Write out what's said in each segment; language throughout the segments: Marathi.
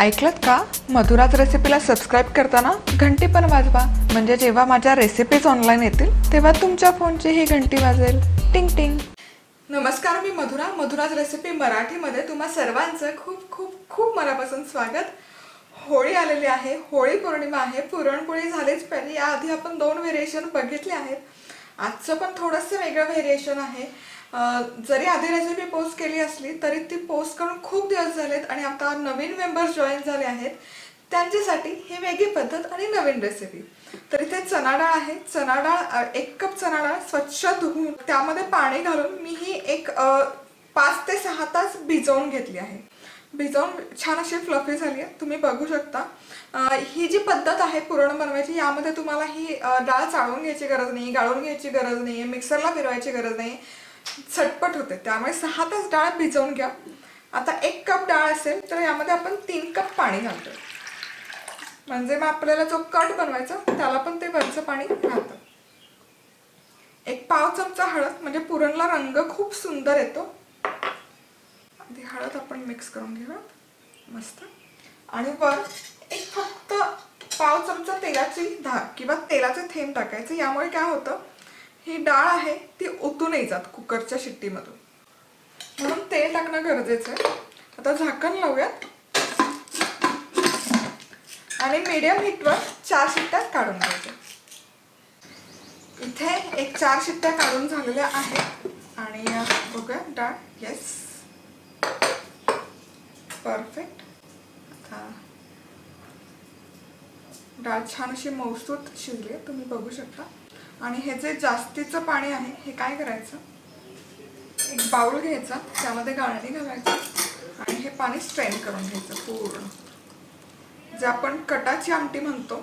ऐकलत का? मधुराज रेसिपीला सबस्क्राइब करताना घंटी पण वाजवा, म्हणजे जेव्हा माझ्या रेसिपीज ऑनलाइन येतील तेव्हा तुमच्या फोनची ही घंटी वाजेल. टिंग टिंग. नमस्कार, मी मधुराज रेसिपी मराठीमध्ये तुम्हा सर्वांचं खूप खूप खूप मनापासून स्वागत. होळी आलेली आहे, होळी पौर्णिमा आहे, पुरणपोळी झालीच पाहिजे. याआधी आपण 2 व्हेरिएशन बघितले आहेत. आजचं पण थोडंसं वेगळं व्हेरिएशन आहे. जरी आधी रेसिपी पोस्ट केली असली तरी ती पोस्ट करून खूप दिवस झालेत आणि आता नवीन मेंबर्स जॉईन झाले आहेत. त्यांच्यासाठी ही वेगळी पद्धत आणि नवीन रेसिपी. तर इथे चणा डाळ आहे. चणा डाळ 1 कप चणा डाळ स्वच्छ धुवून त्यामध्ये पाणी घालून मी ही एक 5 ते 6 तास भिजवून घेतली आहे. भिजवून छान अशी फ्लफी झाली आहे, तुम्ही बघू शकता. ही जी पद्धत आहे पुरण बनवायची, यामध्ये तुम्हाला ही डाळ चाळून घ्यायची गरज नाही, गाळून घ्यायची गरज नाही, मिक्सरला फिरवायची गरज नाही, झटपट होते. त्यामुळे 6 तास डाळ भिजवून घ्या. आता 1 कप डाळ असेल तर यामध्ये आपण 3 कप पाणी घालतो, म्हणजे मग आपल्याला जो कट बनवायचा त्याला पण ते वरचं पाणी घालतं. 1 पाव चमचा हळद, म्हणजे पुरणला रंग खूप सुंदर येतो. आधी हळद आपण मिक्स करून घेऊया मस्त. आणि वर एक फक्त पाव चमचा तेलाची धार किंवा तेलाचे थेंब टाकायचे. यामुळे काय होतं, ही डाळ आहे ती ओतू नाही जात कुकरच्या शिट्टीमधून, म्हणून तेल टाकणं गरजेचं आहे. आता झाकण लावूयात आणि मीडियम हीटवर 4 शिट्ट्या काढून घ्यायच्या. इथे एक 4 शिट्ट्या काढून झालेल्या आहेत. आणि बघूया डाळ, येस परफेक्ट. आता डाळ छान अशी मऊसूत शिजली, तुम्ही बघू शकता. आणि हे जे जास्तीचं पाणी आहे हे काय करायचं, एक बाउल घ्यायचा, त्यामध्ये गाळणी घालायची आणि हे पाणी स्ट्रेन करून घ्यायचं पूर्ण. जे आपण कटाची आमटी म्हणतो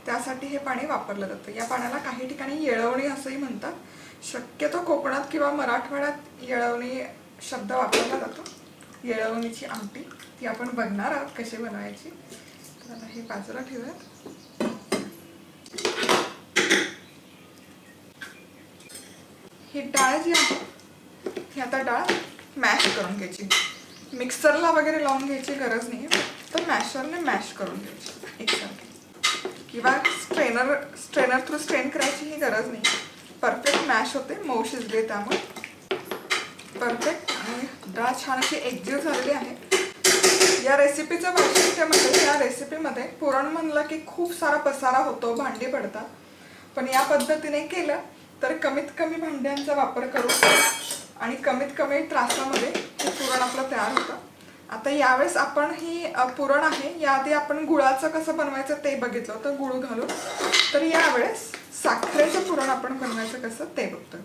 त्यासाठी हे पाणी वापरलं जातं. या पाण्याला काही ठिकाणी येळवणी असंही म्हणतात. शक्यतो कोकणात किंवा मराठवाड्यात येळवणी शब्द वापरला जातो. येळवणीची आमटी ती आपण बघणार आहोत कशी बनवायची. तर आता हे बाजूला ठेवूयात. ही डाळ जी आहे ही आता डाळ मॅश करून घ्यायची. मिक्सरला वगैरे लावून घ्यायची गरज नाही, तर मॅशरने मॅश करून घ्यायची एकसारखी, किंवा स्ट्रेनर थ्रू स्ट्रेन करायची ही गरज नाही. परफेक्ट मॅश होते, मऊ शिजले त्यामुळे परफेक्ट. आणि डाळ छान अशी एकजीव झालेली आहे. या रेसिपीचं वैशिष्ट्य म्हणजे या रेसिपीमध्ये पुरण म्हणलं की खूप सारा पसारा होतो, भांडी पडतात. पण या पद्धतीने केलं तर कमीत कमी भांड्यांचा वापर करू आणि कमीत कमी त्रासामध्ये हे पुरण आपलं तयार होतं. आता यावेळेस आपण ही पुरण आहे, याआधी आपण गुळाचं कसं बनवायचं ते बघितलं होतं, गुळ घालून. तर यावेळेस साखरेचं पुरण आपण बनवायचं कसं ते बघतोय.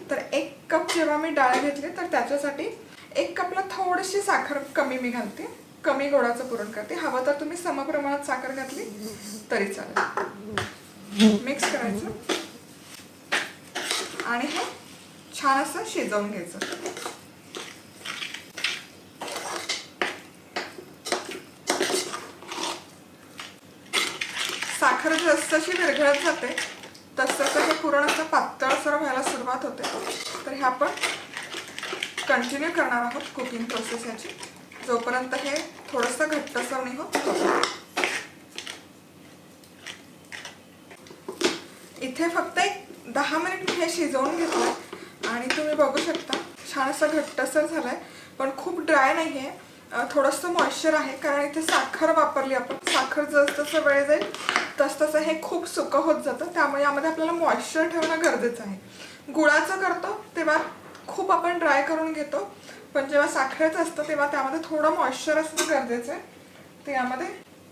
तर 1 कप जेव्हा मी डाळ घेतली तर त्याच्यासाठी 1 कपला थोडीशी साखर कमी मी घालते, कमी गोडाचं पुरण करते. हवं तर तुम्ही समप्रमाणात साखर घातली तरी चालेल. मिक्स करायचं आणि हे छान असं शिजवून घ्यायचं. साखर जसजशी विरघळत जाते तसं हे पुरण असं पातळसर व्हायला सुरुवात होते. तर हे आपण कंटिन्यू करणार आहोत कुकिंग प्रोसेस याची, जोपर्यंत हे थोडंसं घट्टसर नाही होत. इथे फक्त एक 10 मिनिट हे शिजवून घेतलं आणि तुम्ही बघू शकता छान असं घट्टसर झालंय, पण खूप ड्राय नाही आहे. थोडंसं मॉइश्चर आहे, कारण इथे साखर वापरली आपण. साखर जसजसं वेळ जाईल तसतसं हे खूप सुकं होत जातं, त्यामुळे यामध्ये आपल्याला मॉइश्चर ठेवणं गरजेचं आहे. गुळाचं करतो तेव्हा खूप आपण ड्राय करून घेतो, पण जेव्हा साखरेचं असतं तेव्हा त्यामध्ये थोडं मॉइश्चर असणं गरजेचं आहे. तर यामध्ये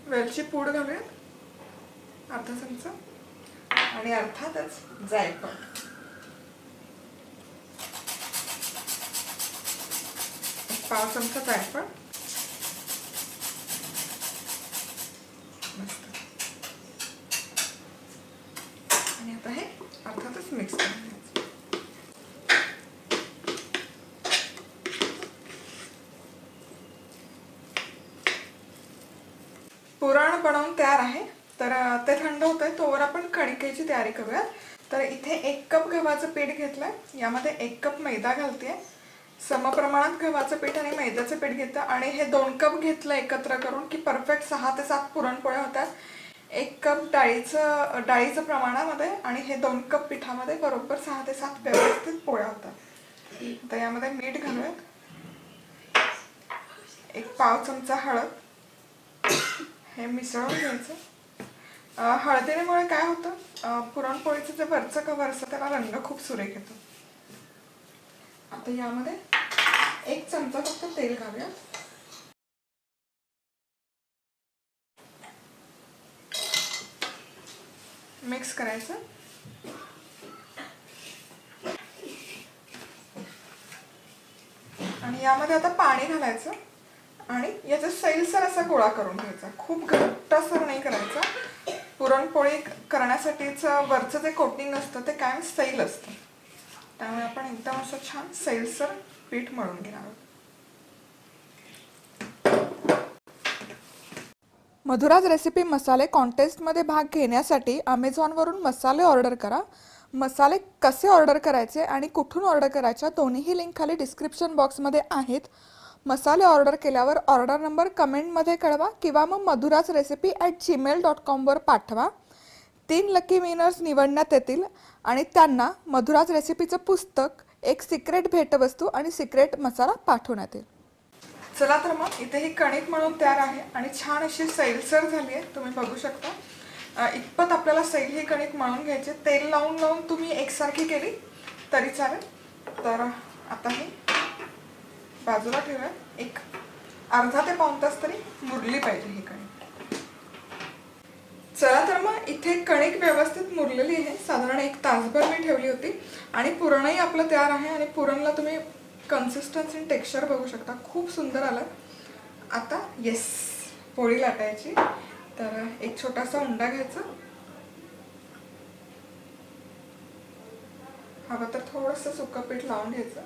वेलची पूड घालूयात अर्धा चमचा, आणि अर्थातच जायफळ. पाव चमचा जायफळ. मस्त. आणि आता हे अर्थातच मिक्स करून घ्यायचं. पुरण बनवून तयार आहे. तर ते थंड होतंय तोवर आपण कणकेची तयारी करूयात. तर इथे 1 कप गव्हाचं पीठ घेतलंय, यामध्ये 1 कप मैदा घालतेय, समप्रमाणात गव्हाचं पीठ आणि मैद्याचं पीठ घेतलं आणि हे 2 कप घेतलं एकत्र करून की परफेक्ट 6 ते 7 पुरणपोळ्या होतात. 1 कप डाळीचं प्रमाणामध्ये आणि हे 2 कप पिठामध्ये बरोबर 6 ते 7 व्यवस्थित पोळ्या होतात. तर यामध्ये मीठ घालूयात, 1 पाव चमचा हळद, हे मिसळून घ्यायचं. हळदीमुळे काय होतं, पुरणपोळीचं जे वरचं कव्हर असतं त्याला रंग खूप सुरेख येतो. आता यामध्ये 1 चमचा फक्त तेल घालूया. मिक्स करायचं. आणि यामध्ये आता पाणी घालायचं आणि याचा सैलसर असा गोळा करून घ्यायचा. खूप घट्टसर नाही करायचा. पुरणपोळी करण्यासाठीच वरचं जे कोटिंग असतं ते कायम सैल असतं, त्यामुळे आपण एकदम असं छान सैलसर पीठ मळून घेणार आहोत. मधुराज रेसिपी मसाले कॉन्टेस्टमध्ये भाग घेण्यासाठी अमेझॉनवरून मसाले ऑर्डर करा. मसाले कसे ऑर्डर करायचे आणि कुठून ऑर्डर करायच्या दोन्हीही लिंक खाली डिस्क्रिप्शन बॉक्समध्ये आहेत. मसाले ऑर्डर केल्यावर ऑर्डर नंबर कमेंटमध्ये कळवा किंवा मग madhurasrecipe@gmail.com वर पाठवा. 3 लकी विनर्स निवडण्यात येतील आणि त्यांना मधुराज रेसिपीचं पुस्तक, एक सिक्रेट भेटवस्तू आणि सिक्रेट मसाला पाठवण्यात येईल. चला तर मग इथे ही कणिक मळून तयार आहे आणि छान अशी सैलसर झाली आहे, तुम्ही बघू शकता. इतपत आपल्याला सैल ही कणिक मळून घ्यायची. तेल लावून लावून तुम्ही एकसारखी केली तरी चालेल. तर आता ही बाजूला ठेवूया. एक अर्धा ते पाऊण तास तरी मुरली पाहिजे ही कणिक. चला तर मग इथे कणिक व्यवस्थित मुरलेली आहे. साधारण 1 तासभर मी ठेवली होती आणि पुरणही आपलं तयार आहे. आणि पुरणला तुम्ही कन्सिस्टन्सी टेक्स्चर बघू शकता, खूप सुंदर आलं. आता येस, पोळी लाटायची. तर एक छोटासा उंडा घ्यायचा, हवं तर थोडंसं सुकं पीठ लावून घ्यायचं.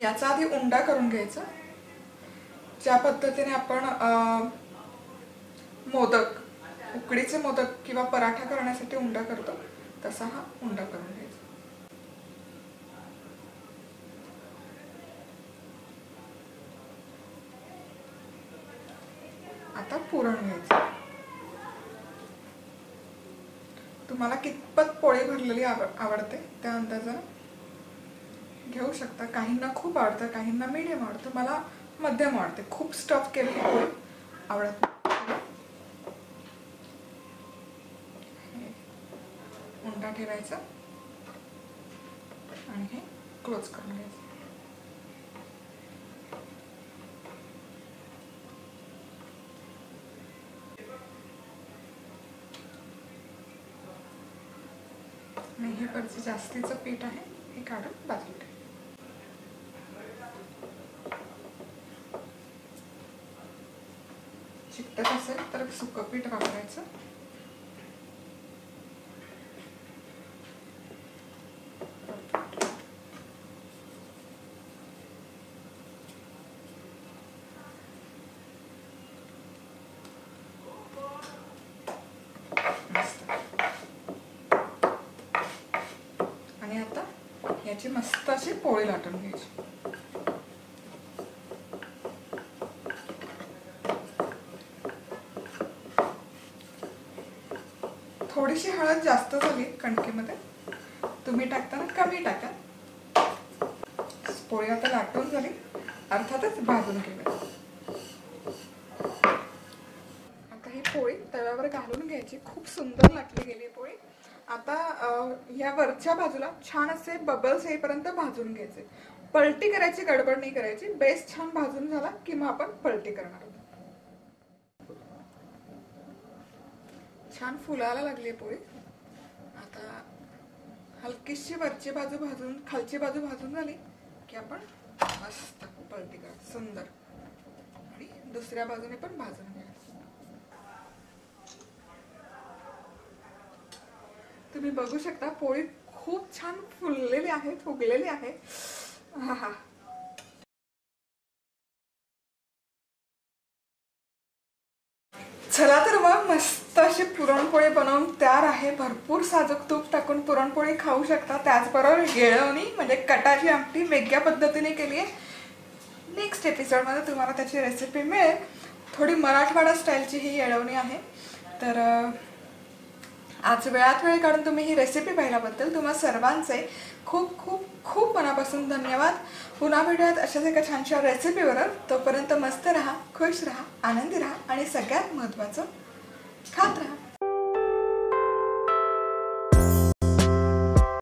याचा आधी उंडा करून घ्यायचा. ज्या पद्धतीने आपण मोदक, उकडीचे मोदक किंवा पराठा करण्यासाठी उंडा करतो तसा हा उंडा करून घ्यायचा. आता पुरण घ्यायचं. तुम्हाला कितपत पोळी भरलेली आवडते त्या अंदाजाने घेऊ शकता. काहींना खूप आवडतं, काहींना मीडियम आवडतं, मला मध्यम आवडते. खूप स्टफ केलेली पोळी आवडत नाही. उंडा ठेवायचा आणि हे क्लोज करून घ्यायचं. आणि हे वरचं जास्तीचं पीठ आहे हे काढून बाजूला ठेवा. चिकटत असेल तर सुकं पीठ वापरायचं. आणि आता याची मस्त अशी पोळी लाटून घ्यायची. थोडीशी हळद जास्त झाली कणकेमध्ये, तुम्ही टाकताना कमी टाका. पोळी आता लाटून झाली, अर्थातच भाजून घेऊया. आता ही पोळी तव्यावर घालून घ्यायची. खूप सुंदर लाटली गेली पोळी. आता या वरच्या बाजूला छान असे बबल्स येईपर्यंत भाजून घ्यायचे. पलटी करायची, गडबड नाही करायची. बेस छान भाजून झाला की मग आपण पलटी करणार आहोत. छान फुलायला लागली पोळी. आता हलकीशी वरची बाजू भाजून, खालची बाजू भाजून झाली की आपण मस्त पलटी करायची. सुंदर. आणि दुसऱ्या बाजूने पण भाजून घ्यायचं. तुम्ही बघू शकता पोळी खूप छान फुललेली आहे, फुगलेली आहे. हा. चला तर मग मस्त अशी पुरणपोळी बनवून तयार आहे. भरपूर साजूक तूप टाकून पुरणपोळी खाऊ शकता. त्याचबरोबर येळवणी म्हणजे कटाची आमटी वेगळ्या पद्धतीने केली आहे. नेक्स्ट एपिसोडमध्ये तुम्हाला त्याची रेसिपी मिळेल. थोडी मराठवाडा स्टाईलची ही येळवणी आहे. तर आज वेळात वेळ काढून तुम्ही ही रेसिपी पाहिल्याबद्दल तुम्हा सर्वांचे खूप खूप खूप मनापासून धन्यवाद. पुन्हा भेटूयात अशाच एका छानशा रेसिपीवर. तोपर्यंत मस्त राहा, खुश राहा, आनंदी राहा आणि सगळ्यात महत्त्वाचं खात राहा.